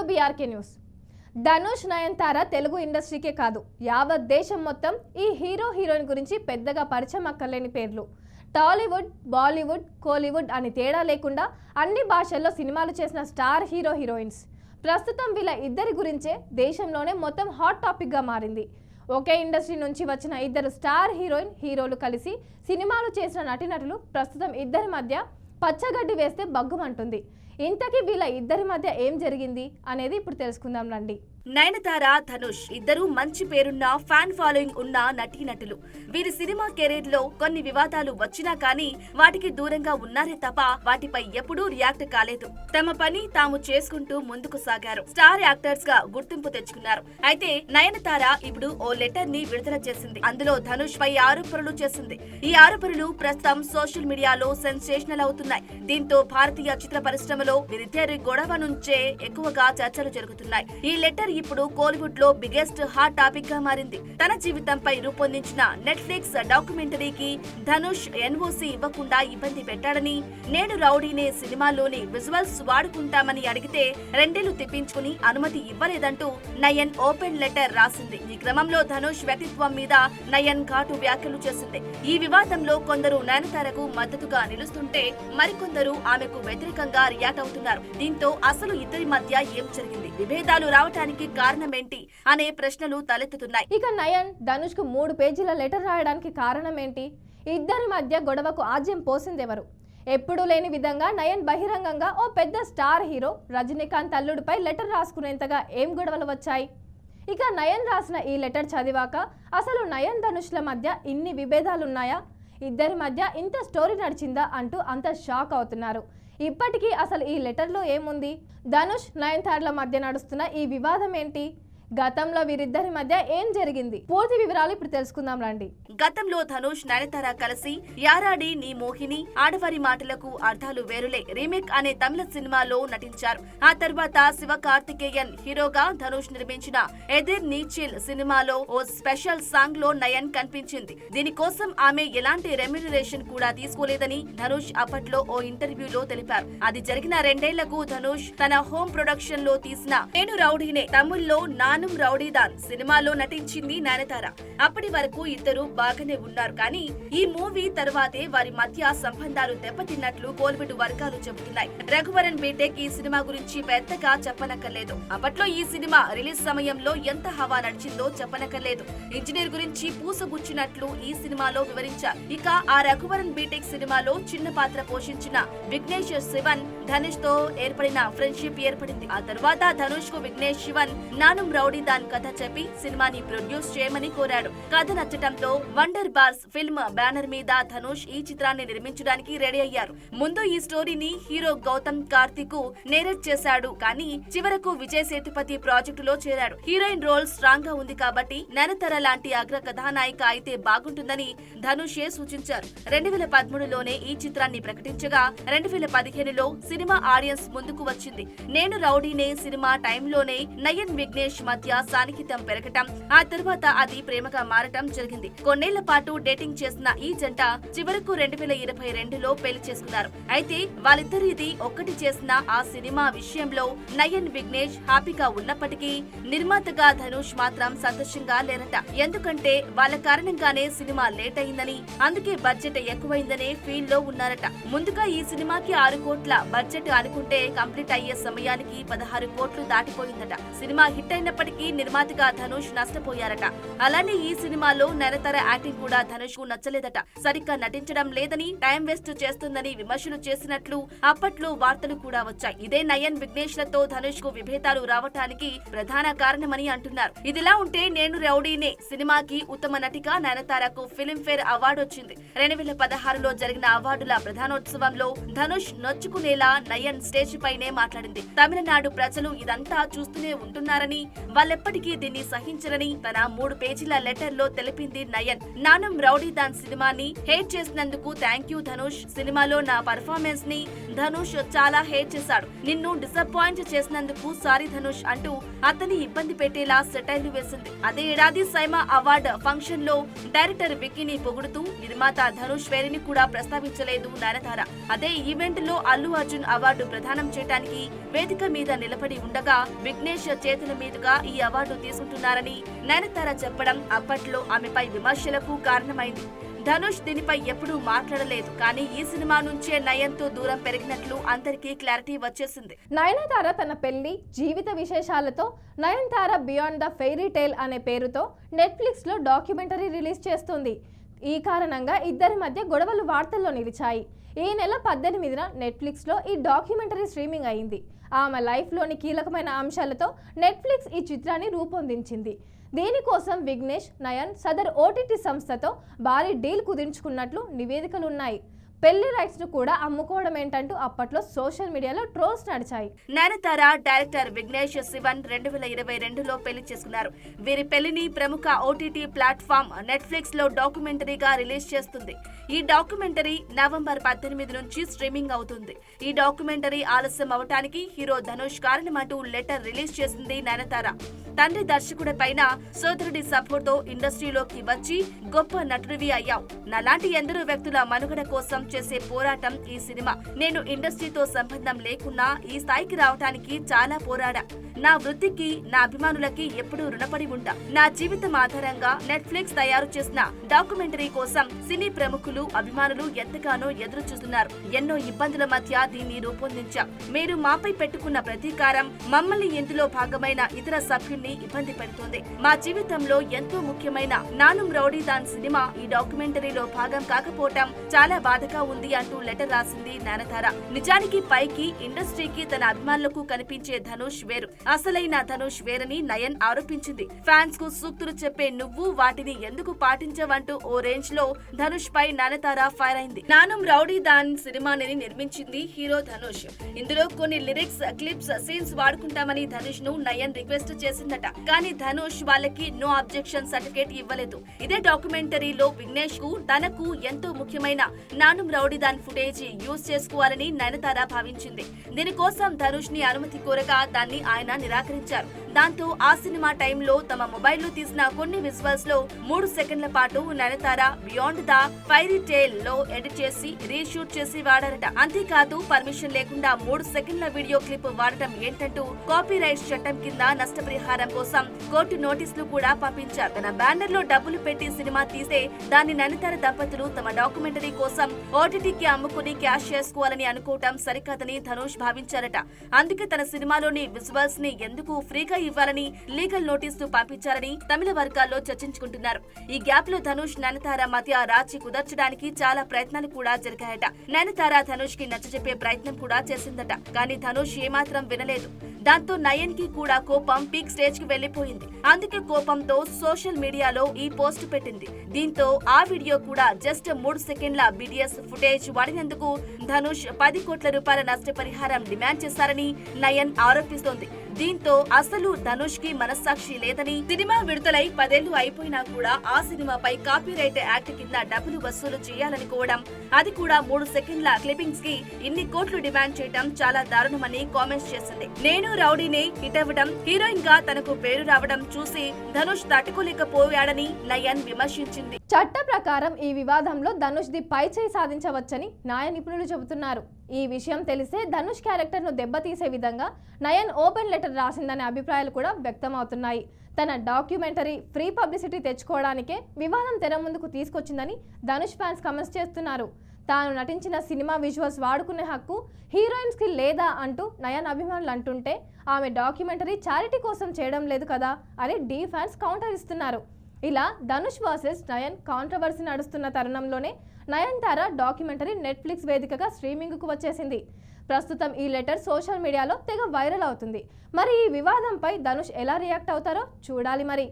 To BRK news. Dhanush, Nayanthara Telugu ఇండస్ట్రీకే కాదు యావత్ దేశం మొత్తం ఈ హీరో హీరోయిన్ గురించి పెద్దగా పరిచయం అక్కర్లేని పేర్లు. టాలీవుడ్, బాలీవుడ్, కోలీవుడ్ అని తేడా లేకుండా అన్ని భాషల్లో సినిమాలు చేసిన స్టార్ హీరో హీరోయిన్స్. ప్రస్తుతం వీళ్ళ ఇద్దరి గురించే దేశంలోనే మొత్తం హాట్ టాపిక్గా మారింది. ఒకే ఇండస్ట్రీ నుంచి వచ్చిన ఇద్దరు స్టార్ హీరోలు కలిసి సినిమాలు చేసిన నటీనటులు ప్రస్తుతం ఇద్దరి మధ్య పచ్చగడ్డి వేస్తే బగ్గుమంటుంది. ఇంతకీ వీళ్ళ ఇద్దరి మధ్య ఏం జరిగింది అనేది ఇప్పుడు తెలుసుకుందాం రండి. నయనతార, ధనుష్ ఇద్దరు మంచి పేరున్న ఫ్యాన్ ఫాలోయింగ్ ఉన్న నటీనటులు. వీరి సినిమా కెరీర్ లో కొన్ని వివాదాలు వచ్చినా కానీ వాటికి దూరంగా ఉన్నారే తప్ప వాటిపై ఎప్పుడూ రియాక్ట్ కాలేదు. తమ పని తాము చేసుకుంటూ ముందుకు సాగారు. స్టార్ యాక్టర్స్ గా గుర్తింపు తెచ్చుకున్నారు. అయితే నయనతార ఇప్పుడు ఓ లెటర్ ని విడుదల చేసింది. అందులో ధనుష్ పై ఆరోపణలు చేసింది. ఈ ఆరోపణలు ప్రస్తుతం సోషల్ మీడియాలో సెన్సేషనల్ అవుతున్నాయి. దీంతో భారతీయ చిత్ర పరిశ్రమలో వీరిద్దరి గొడవ నుంచే ఎక్కువగా చర్చలు జరుగుతున్నాయి. ఈ లెటర్ ఇప్పుడు కోలీవుడ్ లో బిగ్గెస్ట్ హాట్ టాపిక్ గా మారింది. తన జీవితంపై రూపొందించిన నెట్ఫ్లిక్స్ డాక్యుమెంటరీకి ధనుష్ ఎన్ఓసి ఇవ్వకుండా ఇబ్బంది పెట్టాడని, నేను రౌడీనే సినిమాలోని విజువల్స్ వాడుకుంటామని అడిగితే 2 ఏళ్లు తిప్పించుకుని అనుమతి ఇవ్వలేదంటూ నయన్ ఓపెన్ లెటర్ రాసింది. ఈ క్రమంలో ధనుష్ వ్యక్తిత్వం మీద నయన్ ఘాటు వ్యాఖ్యలు చేసింది. ఈ వివాదంలో కొందరు నయనతారకు మద్దతుగా నిలుస్తుంటే మరికొందరు ఆమెకు వ్యతిరేకంగా రియాక్ట్ అవుతున్నారు. దీంతో అసలు ఇద్దరి మధ్య ఏం జరిగింది, విభేదాలు రావటానికి కారణమేంటి అనే ప్రశ్నలు తలెత్తుతున్నాయి. ఇక నయన్ ధనుష్ కు 3 పేజీల లెటర్ రాయడానికి కారణం ఏంటి? ఇద్దరి మధ్య గొడవకు ఆజ్యం పోసిందెవరు? ఎప్పుడూ లేని విధంగా నయన్ బహిరంగంగా ఓ పెద్ద స్టార్ హీరో రజనీకాంత్ అల్లుడిపై లెటర్ రాసుకునేంతగా ఏం గొడవలు వచ్చాయి? ఇక నయన్ రాసిన ఈ లెటర్ చదివాక అసలు నయన్ ధనుష్ల మధ్య ఇన్ని విభేదాలున్నాయా, ఇద్దరి మధ్య ఇంత స్టోరీ నడిచిందా అంటూ అంత షాక్ అవుతున్నారు. ఇప్పటికీ అసలు ఈ లెటర్లో ఏముంది? ధనుష్, నయనతారల మధ్య నడుస్తున్న ఈ వివాదం ఏంటి? గతంలో వీరిద్దరి మధ్య ఏం జరిగింది? పూర్తి వివరాలు ఇప్పుడు తెలుసుకుందాం రండి. గతంలో ధనుష్, నయనతార కలిసి యారాడి నీ మోహిని, ఆడవారి మాటలకు అర్థాలు వేరులే రీమేక్ అనే తమిళ సినిమాలో నటించారు. ఆ తర్వాత శివకార్తికేయన్ హీరోగా ధనుష్ నిర్మించిన ఎదిర్ నీచిల్ సినిమాలో ఓ స్పెషల్ సాంగ్ లో నయన్ కనిపించింది. దీనికోసం ఆమె ఎలాంటి రెమ్యునరేషన్ కూడా తీసుకోలేదని ధనుష్ అప్పట్లో ఓ ఇంటర్వ్యూలో తెలిపారు. అది జరిగిన 2 ఏళ్లకు ధనుష్ తన హోమ్ ప్రొడక్షన్ లో తీసిన నేను రౌడీనే తమిళ్లో నానుం రౌడీదాన్ సినిమాలో నటించింది నయనతార. అప్పటి వరకు ఇద్దరు బాగానే ఉన్నారు. కానీ ఈ మూవీ తర్వాతే వారి మధ్య సంబంధాలు దెబ్బతిన్నట్లు కోలీవుడ్ వర్గాలు చెబుతున్నాయి. రఘువరన్ బీటెక్ ఈ సినిమా గురించి పెద్దగా చెప్పనక్కర్లేదు. అప్పట్లో ఈ సినిమా రిలీజ్ సమయంలో ఎంత హవా నడిచిందో చెప్పనక్కర్లేదు. ఇంజనీర్ గురించి పూసగుచ్చినట్లు ఈ సినిమాలో వివరించారు. ఇక ఆ రఘువరన్ బీటెక్ సినిమాలో చిన్న పాత్ర పోషించిన విఘ్నేష్ శివన్ ధనుష్ తో ఏర్పడిన ఫ్రెండ్షిప్ ఏర్పడింది. ఆ తర్వాత ధనుష్ కు విఘ్నేష్ శివన్ నానుం రౌడీదాన్ కథ చెప్పి సినిమాని ప్రొడ్యూస్ చేయమని కోరాడు. కథ నచ్చటంతో వండర్ బార్స్ ఫిల్మ్ బ్యానర్ మీద ధనుష్ ఈ చిత్రాన్ని నిర్మించడానికి రెడీ అయ్యారు. ముందు ఈ స్టోరీని హీరో గౌతమ్ కార్తిక్ నేరేట్ చేశాడు. కానీ చివరకు విజయ్ సేతుపతి ప్రాజెక్టులో చేరాడు. హీరోయిన్ రోల్ స్ట్రాంగ్ గా ఉంది కాబట్టి నయనతార లాంటి అగ్ర కథానాయిక అయితే బాగుంటుందని ధనుషే సూచించారు. 2013లోనే ఈ చిత్రాన్ని ప్రకటించగా 2015లో సినిమా ఆడియన్స్ ముందుకు వచ్చింది. నేను రౌడీనే సినిమా టైంలోనే నయన్, విఘ్నేష్ మధ్య సాన్నిహిత్యం పెరగటం, ఆ తర్వాత అది ప్రేమగా మారటం జరిగింది. కొన్నేళ్ల పాటు డేటింగ్ చేసిన ఈ జంట చివరకు 2022లో పెళ్లి చేసుకున్నారు. అయితే వాళ్ళిద్దరిది ఒక్కటి చేసిన ఆ సినిమా విషయంలో నయన్, విఘ్నేష్ హ్యాపీగా ఉన్నప్పటికీ నిర్మాతగా ధనుష్ మాత్రం సంతోషంగా లేరట. ఎందుకంటే వాళ్ళ కారణంగానే సినిమా లేట్ అయిందని, అందుకే బడ్జెట్ ఎక్కువైందనే ఫీల్ లో ఉన్నారట. ముందుగా ఈ సినిమాకి 6 కోట్ల బడ్జెట్ అనుకుంటే కంప్లీట్ అయ్యే సమయానికి 16 కోట్లు దాటిపోయిందట. సినిమా హిట్ అయినప్పటికీ నిర్మాతగా ధనుష్ నష్టపోయారట. అలానే ఈ సినిమాలో నయనతార యాక్టింగ్ కూడా ధనుష్ కు నచ్చలేదట. సరిగ్గా నటించడం లేదని, టైం వేస్ట్ చేస్తుందని విమర్శలు చేసినట్లు అప్పట్లో వార్తలు కూడా వచ్చాయి. ఇదే నయన్, విఘ్నేష్ లతో ధనుష్ కు విభేదాలు రావటానికి ప్రధాన కారణమని అంటున్నారు. ఇదిలా ఉంటే నేను రౌడీనే సినిమాకి ఉత్తమ నటిగా నయనతారకు ఫిల్మ్ఫేర్ అవార్డు వచ్చింది. 2016లో జరిగిన అవార్డుల ప్రధానోత్సవంలో ధనుష్ నొచ్చుకునేలా నయన్ స్టేజ్ పైనే మాట్లాడింది. తమిళనాడు ప్రజలు ఇదంతా చూస్తూనే ఉంటున్నారని, వాళ్ళెప్పటికీ దీన్ని సహించరని తన 3 పేజీల లెటర్ లో తెలిపింది నయన్. నానం రౌడీదాన్ సినిమాని హేట్ చేసినందుకు థ్యాంక్ యూ ధనుష్. సినిమాలో నా పర్ఫార్మెన్స్ ని ధనుష్ చాలా హేట్ చేశాడు. నిన్ను డిసప్పాయింట్ చేసినందుకు సారీ ధనుష్ అంటూ అతన్ని ఇబ్బంది పెట్టేలా సెటైర్లు వేసింది. అదే ఏడాది సైమా అవార్డు ఫంక్షన్ లో డైరెక్టర్ విక్కీని పొగుడుతూ నిర్మాత ధనుష్ పేరుని కూడా ప్రస్తావించలేదు నయనతార. అదే ఈవెంట్ లో అల్లు అర్జున్ అవార్డు ప్రదానం చేయడానికి వేదిక మీద నిలబడి ఉండగా విఘ్నేష్ చేతుల మీదుగా ఈ అవార్డు తీసుకుంటున్నారని నయనతార చెప్పడం అప్పట్లో ఆమెపై విమర్శలకు కారణమైంది. ధనుష్ దీనిపై ఎప్పుడూ మాట్లాడలేదు. కానీ ఈ సినిమా నుంచే నయన్తో దూరం పెరిగినట్లు అందరికీ క్లారిటీ వచ్చేసింది. నయనతార తన పెళ్లి జీవిత విశేషాలతో Nayanthara beyond the fairy tale అనే పేరుతో నెట్ఫ్లిక్స్ లో డాక్యుమెంటరీ రిలీజ్ చేస్తుంది. ఈ కారణంగా ఇద్దరి మధ్య గొడవలు వార్తల్లో నిలిచాయి. ఈ నెల 18న నెట్ఫ్లిక్స్ లో ఈ డాక్యుమెంటరీ స్ట్రీమింగ్ అయింది. ఆమె లైఫ్ లోని కీలకమైన అంశాలతో నెట్ఫ్లిక్స్ ఈ చిత్రాన్ని రూపొందించింది. దీనికోసం విఘ్నేష్, నయన్ సదర్ ఓటీటీ సంస్థతో భారీ డీల్ కుదించుకున్నట్లు నివేదికలున్నాయి. పెళ్లి రైట్స్ ను కూడా అమ్ముకోవడం ఏంటంటూ అప్పట్లో సోషల్ మీడియాలో ట్రోల్స్ నడిచాయి. నయనతార డైరెక్టర్ విఘ్నేష్ శివన్ 2022లో పెళ్లి చేసుకున్నారు. వీరి పెళ్లిని ప్రముఖ ఓటీటీ ప్లాట్ఫామ్ నెట్ఫ్లిక్స్ లో డాక్యుమెంటరీగా రిలీజ్ చేస్తుంది. ఈ డాక్యుమెంటరీ నవంబర్ 18 నుంచి స్ట్రీమింగ్ అవుతుంది. ఈ డాక్యుమెంటరీ ఆలస్యం అవటానికి హీరో ధనుష్ కారణమంటూ లెటర్ రిలీజ్ చేసింది నయనతార. తండ్రి దర్శకుడి పైన సోదరుడి సపోర్ట్ తో ఇండస్ట్రీలోకి వచ్చి గొప్ప నటుడివి అయ్యావు. నాలాంటి ఎందరో వ్యక్తుల మనుగడ కోసం చేసే పోరాటం ఈ సినిమా. నేను ఇండస్ట్రీతో సంబంధం లేకున్నా ఈ స్థాయికి రావటానికి చాలా పోరాడా. నా వృత్తికి, నా అభిమానులకి ఎప్పుడూ రుణపడి ఉంటా. నా జీవితం ఆధారంగా నెట్ఫ్లిక్స్ తయారు చేసిన డాక్యుమెంటరీ కోసం సినీ ప్రముఖులు, అభిమానులు ఎంతగానో ఎదురు చూస్తున్నారు. ఎన్నో ఇబ్బందుల మధ్య దీన్ని రూపొందించాం. మీరు మాపై పెట్టుకున్న ప్రతీకారం మమ్మల్ని ఇందులో భాగమైన ఇతర సభ్యుల్ని ఇబ్బంది పెడుతోంది. మా జీవితంలో ఎంతో ముఖ్యమైన నానం రౌడీదాన్ సినిమా ఈ డాక్యుమెంటరీలో భాగం కాకపోవటం చాలా బాధగా ఉంది అంటూ లెటర్ రాసింది నయనతార. నిజానికి పైకి ఇండస్ట్రీకి తన అభిమానులకు కనిపించే ధనుష్ వేరు, అసలైన ధనుష్ వేరని నయన్ ఆరోపించింది. ఫ్యాన్స్ కు సూక్తులు చెప్పే నువ్వు వాటిని ఎందుకు పాటించవంటూ ఓ రేంజ్ లో ధనుష్ పై నయనతార ఫైర్ అయింది. నానం రౌడీదాన్ సినిమాని నిర్మించింది హీరో ధనుష్. ఇందులో కొన్ని లిరిక్స్, క్లిప్స్, సీన్స్ వాడుకుంటామని ధనుష్ ను నయన్ రిక్వెస్ట్ చేసిందట. కానీ ధనుష్ వాళ్ళకి నో అబ్జెక్షన్ సర్టిఫికేట్ ఇవ్వలేదు. ఇదే డాక్యుమెంటరీలో విఘ్నేష్ కు తనకు ఎంతో ముఖ్యమైన నానం రౌడీదాన్ ఫుటేజ్ యూజ్ చేసుకోవాలని నయనతార భావించింది. దీనికోసం ధనుష్ ని అనుమతి కోరగా దాన్ని ఆయన నిరాకరించారు. దాంతో ఆ సినిమా టైంలో తమ మొబైల్ లో తీసిన కొన్ని విజువల్స్ లో 3 సెకండ్ల పాటు నయనతార బియాండ్ ద ఫైరీ టేల్ లో ఎడిట్ చేసి రీషూట్ చేసి వాడారట. అంతేకాదు పర్మిషన్ లేకుండా 3 సెకండ్ల వీడియో క్లిప్ వాడటం ఏంటంటూ కాపీరైట్ చట్టం కింద నష్టపరిహారం కోసం కోర్టు నోటీసులు కూడా పంపించారు. తన బ్యానర్ లో డబ్బులు పెట్టి సినిమా తీస్తే దాన్ని నయనతార దంపతులు తమ డాక్యుమెంటరీ కోసం ఓటీటీకి అమ్ముకుని క్యాష్ చేసుకోవాలని అనుకోవటం సరికాదని ధనుష్ భావించారట. అందుకే తన సినిమాలోని విజువల్స్ ని ఎందుకు ఫ్రీగా ఇవ్వాలని లీగల్ నోటీసులు పంపించారని తమిళ వర్గాల్లో చర్చించుకుంటున్నారు. ఈ గ్యాప్ లో ధనుష్, నయనతార మధ్య రాజీ కుదర్చడానికి చాలా ప్రయత్నాలు కూడా జరిగాయట. నయనతార ధనుష్ కి నచ్చజెప్పే ప్రయత్నం కూడా చేసిందట. కానీ ధనుష్ ఏమాత్రం వినలేదు. దాంతో నయన్ కి కూడా కోపం పీక్ స్టేజ్ కి వెళ్లిపోయింది. అందుకే కోపంతో సోషల్ మీడియాలో ఈ పోస్ట్ పెట్టింది. దీంతో ఆ వీడియో కూడా జస్ట్ 3 సెకండ్ల BTS ఫుటేజ్ వాడినందుకు ధనుష్ 10 కోట్ల రూపాయల నష్టపరిహారం డిమాండ్ చేశారని నయన్ ఆరోపిస్తోంది. దీంతో అసలు ధనుష్ కి మనస్సాక్షి లేదని, సినిమా విడుదలై 10 ఏళ్లు అయిపోయినా కూడా ఆ సినిమాపై కాపీరైట్ యాక్ట్ కింద డబ్బులు వసూలు చేయాలనుకోవడం, అది కూడా 3 సెకండ్ల క్లిప్పింగ్స్ కి ఇన్ని కోట్లు డిమాండ్ చేయడం చాలా దారుణమని కామెంట్స్ చేసింది. నేను రౌడీనే హిట్ అవ్వడం, హీరోయిన్ గా తనకు పేరు రావడం చూసి ధనుష్ తట్టుకోలేకపోయాడని నయన్ విమర్శించింది. చట్ట ప్రకారం ఈ వివాదంలో ధనుష్ ది పై చేయి సాధించవచ్చని న్యాయ నిపుణులు చెబుతున్నారు. ఈ విషయం తెలిసే ధనుష్ క్యారెక్టర్ ను దెబ్బతీసే విధంగా నయన్ ఓపెన్ లెటర్ రాసిందనే అభిప్రాయాలు కూడా వ్యక్తమవుతున్నాయి. తన డాక్యుమెంటరీ ఫ్రీ పబ్లిసిటీ తెచ్చుకోవడానికే వివాదం తెర ముందుకు తీసుకొచ్చిందని ధనుష్ ఫ్యాన్స్ కామెంట్స్ చేస్తున్నారు. తాను నటించిన సినిమా విజువల్స్ వాడుకునే హక్కు హీరోయిన్స్ కి లేదా అంటూ నయన్ అభిమానులు అంటుంటే ఆమె డాక్యుమెంటరీ చారిటీ కోసం చేయడం లేదు కదా అని డి ఫ్యాన్స్ కౌంటర్ ఇస్తున్నారు. ఇలా ధనుష్ వర్సెస్ నయన్ కాంట్రవర్సీ నడుస్తున్న తరుణంలోనే నయనతార డాక్యుమెంటరీ నెట్ఫ్లిక్స్ వేదికగా స్ట్రీమింగ్కు వచ్చేసింది. ప్రస్తుతం ఈ లెటర్ సోషల్ మీడియాలో తెగ వైరల్ అవుతుంది. మరి ఈ వివాదంపై ధనుష్ ఎలా రియాక్ట్ అవుతారో చూడాలి మరి.